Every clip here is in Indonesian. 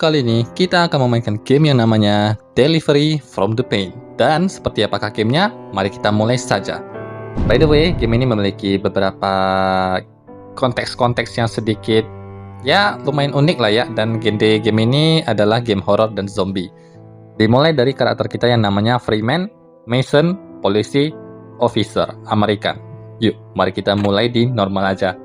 kali ini kita akan memainkan game yang namanya Delivery from the Pain. Dan seperti apakah gamenya? Mari kita mulai saja. By the way, game ini memiliki beberapa konteks-konteks yang sedikit ya lumayan unik lah ya. Dan genre game ini adalah game horror dan zombie. Dimulai dari karakter kita yang namanya Freeman, Mason, polisi, officer, American. Yuk, mari kita mulai di normal aja.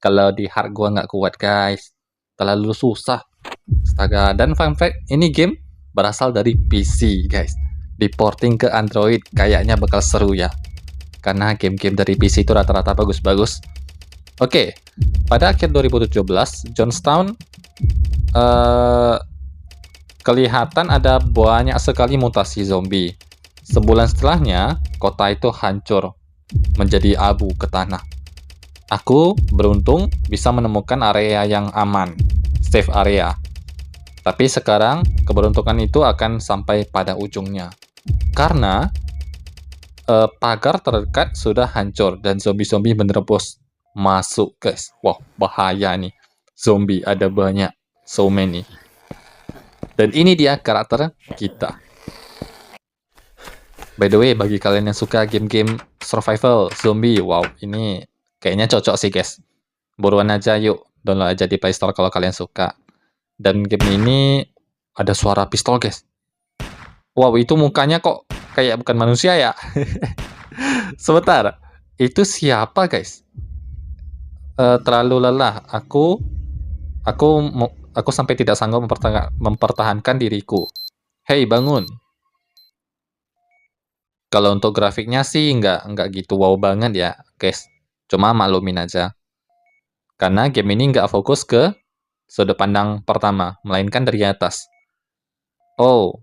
Kalau di hard gua nggak kuat guys, terlalu susah. Astaga, dan fun fact, ini game berasal dari PC guys. Diporting ke Android, kayaknya bakal seru ya. Karena game-game dari PC itu rata-rata bagus-bagus. Oke, pada akhir 2017, Johnstown kelihatan ada banyak sekali mutasi zombie. Sebulan setelahnya, kota itu hancur menjadi abu ke tanah. Aku beruntung bisa menemukan area yang aman, safe area. Tapi sekarang keberuntungan itu akan sampai pada ujungnya. Karena pagar terdekat sudah hancur dan zombie-zombie menerobos masuk, guys. Wow, bahaya nih. Zombie ada banyak, so many. Dan ini dia karakter kita. By the way, bagi kalian yang suka game-game survival zombie, wow, ini kayaknya cocok sih guys. Buruan aja yuk, download aja di Play Store kalau kalian suka. Dan game ini ada suara pistol guys. Wow, itu mukanya kok kayak bukan manusia ya. Sebentar, itu siapa guys? Terlalu lelah. Aku sampai tidak sanggup mempertahankan diriku. Hei, bangun. Kalau untuk grafiknya sih nggak gitu wow banget ya guys. Cuma maklumin aja. Karena game ini nggak fokus ke sudut pandang pertama, melainkan dari atas. Oh,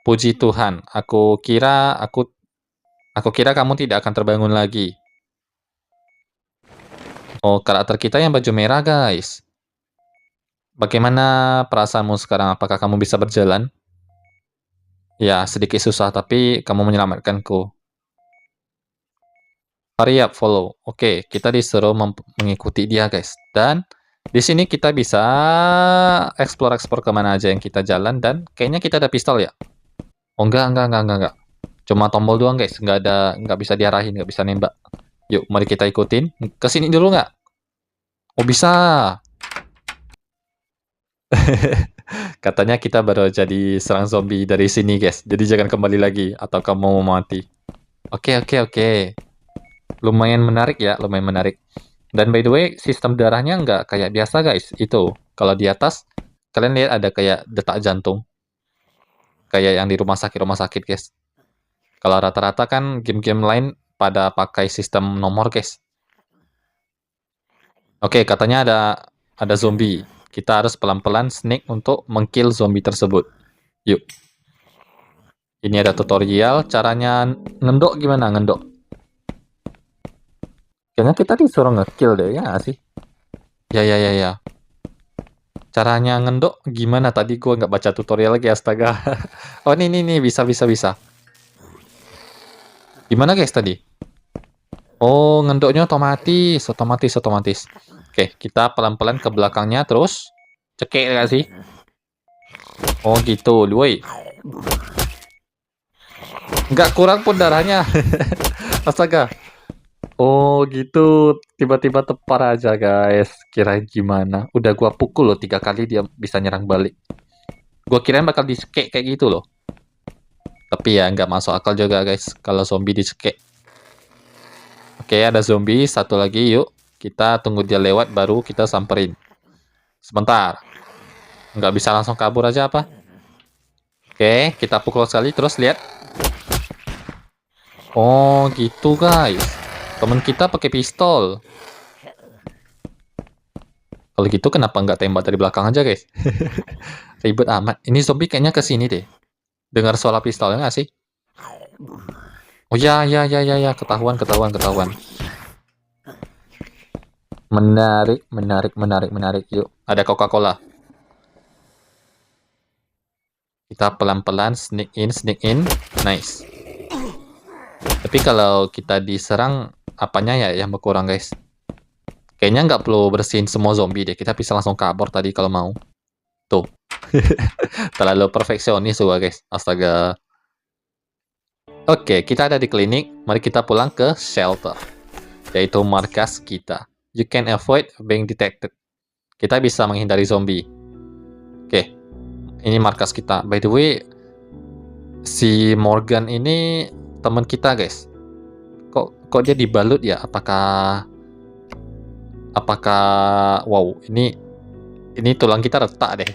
puji Tuhan. Aku kira kamu tidak akan terbangun lagi. Oh, karakter kita yang baju merah, guys. Bagaimana perasaanmu sekarang? Apakah kamu bisa berjalan? Ya, sedikit susah, tapi kamu menyelamatkanku. Hurry up, follow. Oke, kita disuruh mengikuti dia, guys. Dan di sini kita bisa explore kemana aja yang kita jalan. Dan kayaknya kita ada pistol ya? Oh, enggak. Cuma tombol doang, guys. Nggak bisa diarahin, nggak bisa nembak. Yuk, mari kita ikutin. Kesini dulu nggak? Oh, bisa. Katanya kita baru jadi serang zombie dari sini, guys. Jadi jangan kembali lagi, atau kamu mau mati. Oke. Lumayan menarik ya, lumayan menarik. Dan by the way, sistem darahnya nggak kayak biasa, guys. Itu, kalau di atas, kalian lihat ada kayak detak jantung. Kayak yang di rumah sakit, guys. Kalau rata-rata kan game-game lain pada pakai sistem nomor, guys. Oke, katanya ada zombie. Kita harus pelan-pelan sneak untuk mengkill zombie tersebut. Yuk. Ini ada tutorial, caranya ngendok gimana ngendok. Kayaknya kita disuruh ngekill deh, ya nggak sih? Ya. Caranya ngendok gimana? Tadi gua nggak baca tutorial lagi, astaga. Oh, ini, bisa. Gimana guys tadi? Oh, ngendoknya otomatis. Oke, kita pelan-pelan ke belakangnya, terus cekek nggak sih? Oh gitu, woi. Nggak kurang pun darahnya. Astaga. Oh gitu, tiba-tiba tepar aja guys. Kirain gimana? Udah gua pukul loh 3 kali dia bisa nyerang balik. Gua kirain bakal dicekek kayak gitu loh. Tapi ya nggak masuk akal juga guys kalau zombie dicekek. Oke, ada zombie satu lagi, yuk. Kita tunggu dia lewat baru kita samperin. Sebentar. Nggak bisa langsung kabur aja apa? Oke, kita pukul sekali terus lihat. Oh gitu guys. Temen kita pakai pistol. Kalau gitu kenapa nggak tembak dari belakang aja guys? Ribet amat. Ini zombie kayaknya kesini deh. Dengar suara pistolnya nggak sih? Oh ya. Ketahuan. Menarik. Yuk, ada Coca-Cola. Kita pelan-pelan sneak in. Nice. Tapi kalau kita diserang, apanya ya yang berkurang, guys? Kayaknya nggak perlu bersihin semua zombie deh. Kita bisa langsung kabur tadi kalau mau. Tuh. Terlalu perfeksionis gua, guys. Astaga. Oke, kita ada di klinik. Mari kita pulang ke shelter, yaitu markas kita. You can avoid being detected. Kita bisa menghindari zombie. Oke, ini markas kita. By the way, si Morgan ini teman kita, guys. Kok dia dibalut ya? Apakah wow, ini tulang kita retak deh.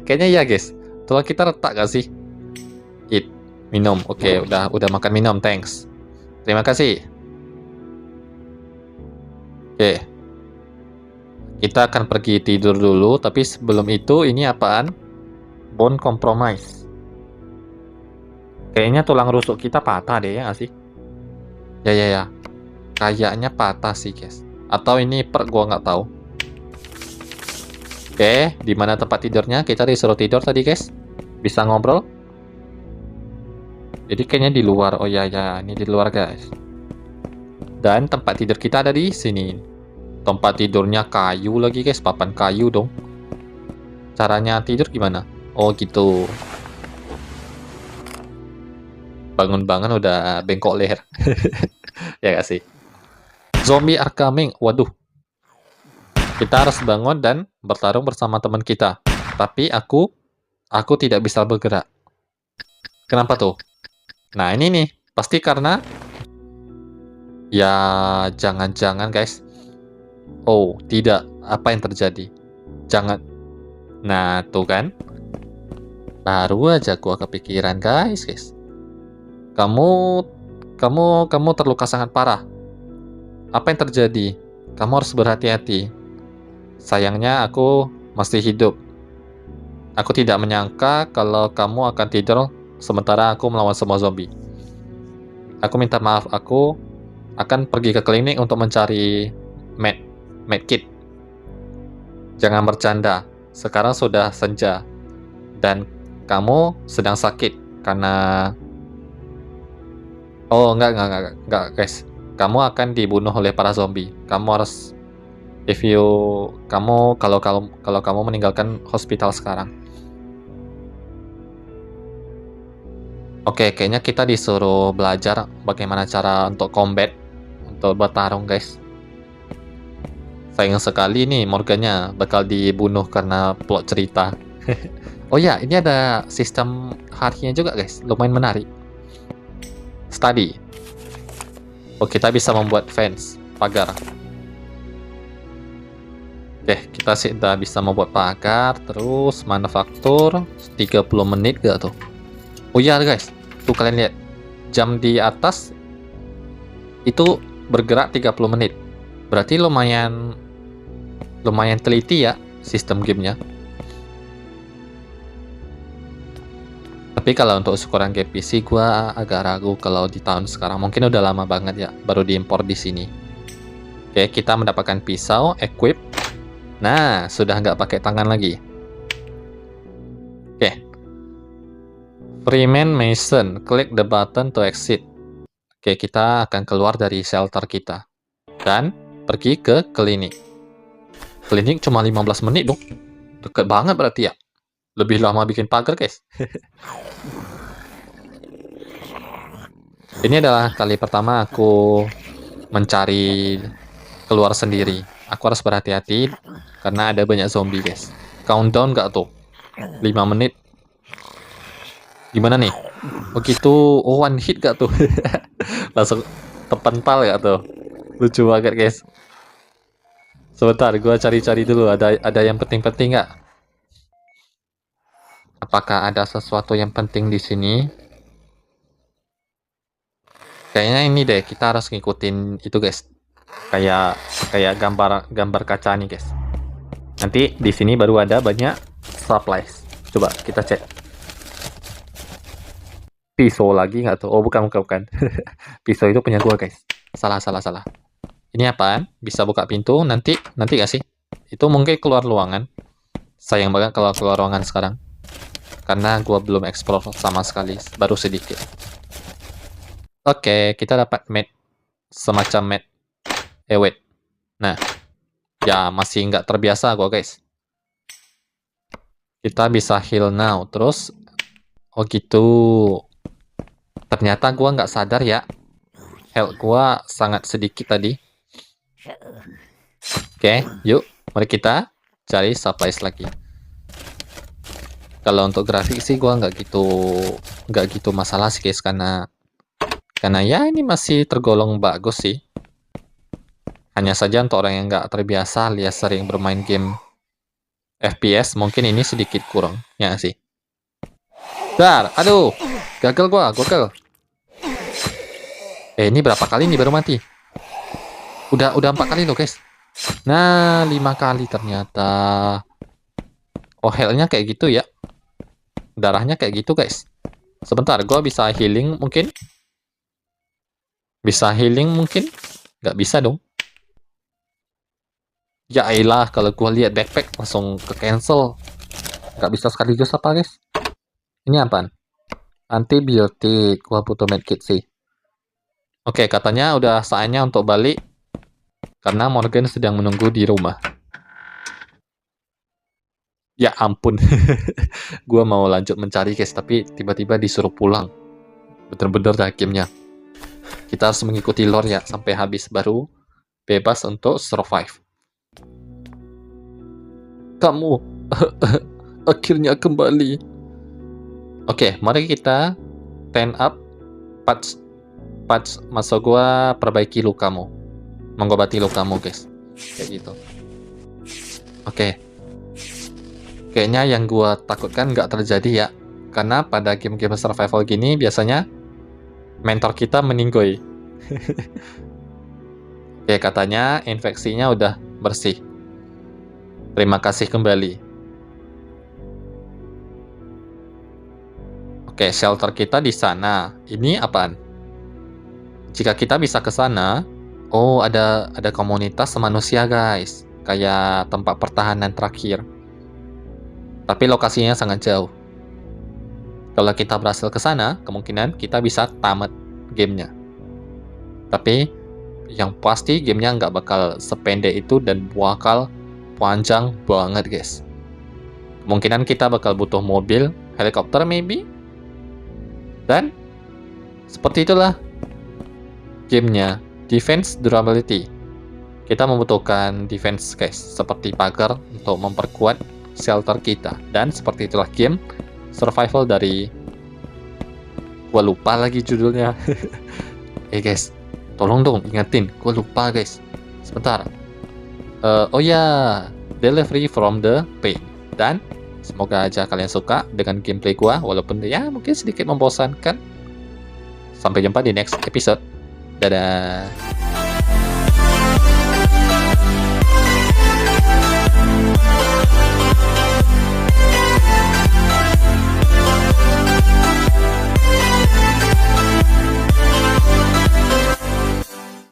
Kayaknya ya, guys. Tulang kita retak gak sih? Eat, minum. Oke, udah makan minum, thanks. Terima kasih. Oke. Kita akan pergi tidur dulu, tapi sebelum itu ini apaan? Bone compromise. Kayaknya tulang rusuk kita patah deh ya nggak sih? Ya. Kayaknya patah sih, guys. Atau ini per gua nggak tahu. Oke, di mana tempat tidurnya? Kita disuruh tidur tadi, guys. Bisa ngobrol? Jadi kayaknya di luar. Oh ya, ini di luar, guys. Dan tempat tidur kita ada di sini. Tempat tidurnya kayu lagi, guys. Papan kayu dong. Caranya tidur gimana? Oh gitu. Bangun-bangun udah bengkok leher. Ya gak sih? Zombie are coming. Waduh. Kita harus bangun dan bertarung bersama teman kita. Tapi aku tidak bisa bergerak. Kenapa tuh? Nah, ini nih. Pasti karena ya jangan-jangan, guys. Oh, tidak. Apa yang terjadi? Jangan. Nah, tuh kan. Baru aja gua kepikiran, guys. Kamu terluka sangat parah. Apa yang terjadi? Kamu harus berhati-hati. Sayangnya aku masih hidup. Aku tidak menyangka kalau kamu akan tidur sementara aku melawan semua zombie. Aku minta maaf, aku akan pergi ke klinik untuk mencari medkit. Jangan bercanda, sekarang sudah senja. Dan kamu sedang sakit karena... Oh, enggak, guys. Kamu akan dibunuh oleh para zombie. Kamu harus... kalau kamu meninggalkan hospital sekarang. Oke, kayaknya kita disuruh belajar bagaimana cara untuk combat, untuk bertarung, guys. Sayang sekali nih Morgannya bakal dibunuh karena plot cerita. Oh ya, ini ada sistem harinya juga, guys. Lumayan menarik. Study. Oh, kita bisa membuat fence, pagar. Oke, kita sudah bisa membuat pagar, terus manufaktur 30 menit gak tuh? Oh iya, guys. Tuh kalian lihat. Jam di atas itu bergerak 30 menit. Berarti lumayan teliti ya sistem gamenya. Tapi kalau untuk ukuran game PC gua agak ragu kalau di tahun sekarang. Mungkin udah lama banget ya baru diimpor di sini. Oke, kita mendapatkan pisau, equip. Nah, sudah nggak pakai tangan lagi. Oke. Freeman Mason, klik the button to exit. Oke, kita akan keluar dari shelter kita. Dan pergi ke klinik. Klinik cuma 15 menit dong. Deket banget berarti ya. Lebih lama bikin pagar, guys. Ini adalah kali pertama aku mencari keluar sendiri. Aku harus berhati-hati karena ada banyak zombie, guys. Countdown nggak tuh? 5 menit. Gimana nih? Begitu, oh, one hit gak tuh? Langsung terpental gak tuh? Lucu banget, guys. Sebentar, gua cari-cari dulu. Ada yang penting-penting nggak? Apakah ada sesuatu yang penting di sini? Kayaknya ini deh, kita harus ngikutin itu, guys. Kayak gambar kaca nih, guys. Nanti di sini baru ada banyak supplies. Coba kita cek. Pisau lagi nggak tuh? Oh, bukan. Pisau itu punya gua, guys. Salah. Ini apaan? Bisa buka pintu nanti nggak sih? Itu mungkin keluar ruangan. Sayang banget kalau keluar ruangan sekarang. Karena gua belum explore sama sekali, baru sedikit. Oke, kita dapat mat. Semacam mat. Wait. Nah, ya masih nggak terbiasa gua, guys. Kita bisa heal now. Terus, oh gitu. Ternyata gua nggak sadar ya. Health gua sangat sedikit tadi. Oke, yuk. Mari kita cari supplies lagi. Kalau untuk grafik sih gua nggak gitu masalah sih guys, karena ya ini masih tergolong bagus sih. Hanya saja untuk orang yang nggak terbiasa alias sering bermain game FPS, mungkin ini sedikit kurang, ya nggak sih? Dar, aduh, gagal gua, gagal. Ini berapa kali nih baru mati? Udah 4 kali loh guys. Nah, 5 kali ternyata. Oh, health-nya kayak gitu ya. Darahnya kayak gitu guys. Sebentar, gua bisa healing mungkin? Bisa healing mungkin? Nggak bisa dong. Ya elah, kalau gua lihat backpack langsung ke cancel. Nggak bisa sekaligus apa guys? Ini apaan? Antibiotik. Gua butuh medkit sih. Oke, katanya udah saatnya untuk balik. Karena Morgan sedang menunggu di rumah. Ya ampun. Gua mau lanjut mencari guys, tapi tiba-tiba disuruh pulang. Bener-bener dah gamenya. Kita harus mengikuti lore ya sampai habis baru bebas untuk survive. Kamu akhirnya kembali. Oke, mari kita turn up patch masuk gua perbaiki lukamu. Mengobati lukamu guys. Kayak gitu. Oke. Kayaknya yang gua takutkan nggak terjadi ya. Karena pada game-game survival gini biasanya mentor kita meninggoy. Oke, katanya infeksinya udah bersih. Terima kasih kembali. Oke, shelter kita di sana. Ini apaan? Jika kita bisa ke sana, oh ada komunitas manusia guys, kayak tempat pertahanan terakhir. Tapi lokasinya sangat jauh. Kalau kita berhasil ke sana, kemungkinan kita bisa tamat gamenya. Tapi yang pasti gamenya nggak bakal sependek itu dan bakal panjang banget guys. Kemungkinan kita bakal butuh mobil, helikopter maybe. Dan seperti itulah gamenya. Defense durability. Kita membutuhkan defense guys, seperti pagar untuk memperkuat shelter kita. Dan seperti itulah game survival dari, gua lupa lagi judulnya. Guys, tolong dong ingetin, gua lupa guys. Sebentar. Oh ya, Delivery from the Pain. Dan semoga aja kalian suka dengan gameplay gua, walaupun ya mungkin sedikit membosankan. Sampai jumpa di next episode. Dadah.